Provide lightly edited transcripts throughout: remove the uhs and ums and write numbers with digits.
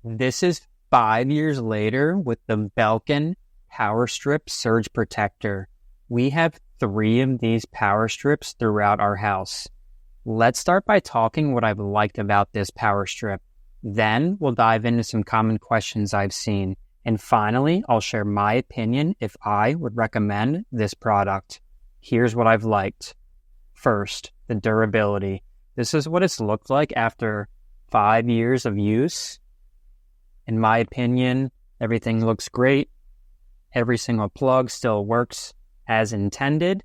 This is 5 years later with the Belkin Power Strip Surge Protector. We have 3 of these power strips throughout our house. Let's start by talking what I've liked about this power strip. Then we'll dive into some common questions I've seen. And finally, I'll share my opinion if I would recommend this product. Here's what I've liked. First, the durability. This is what it's looked like after 5 years of use. In my opinion, everything looks great. Every single plug still works as intended.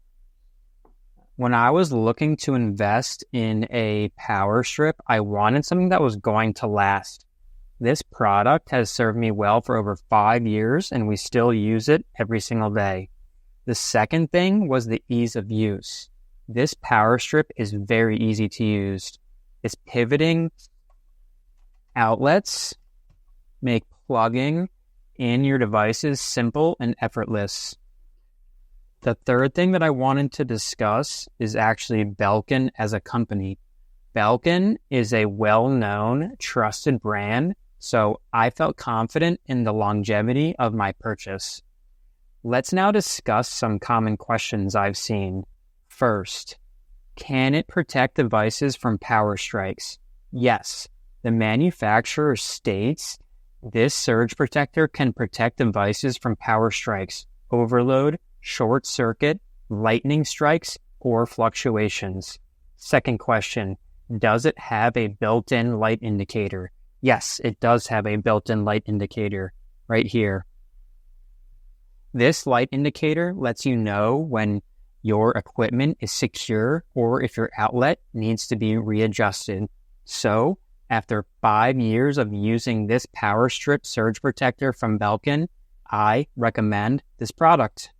When I was looking to invest in a power strip, I wanted something that was going to last. This product has served me well for over 5 years, and we still use it every single day. The second thing was the ease of use. This power strip is very easy to use. Its pivoting outlets make plugging in your devices simple and effortless. The third thing that I wanted to discuss is actually Belkin as a company. Belkin is a well-known, trusted brand, so I felt confident in the longevity of my purchase. Let's now discuss some common questions I've seen. First, can it protect devices from power strikes? Yes, the manufacturer states this surge protector can protect devices from power strikes, overload, short circuit, lightning strikes, or fluctuations. Second question, does it have a built-in light indicator? Yes, it does have a built-in light indicator right here. This light indicator lets you know when your equipment is secure or if your outlet needs to be readjusted. So, after 5 years of using this power strip surge protector from Belkin, I recommend this product.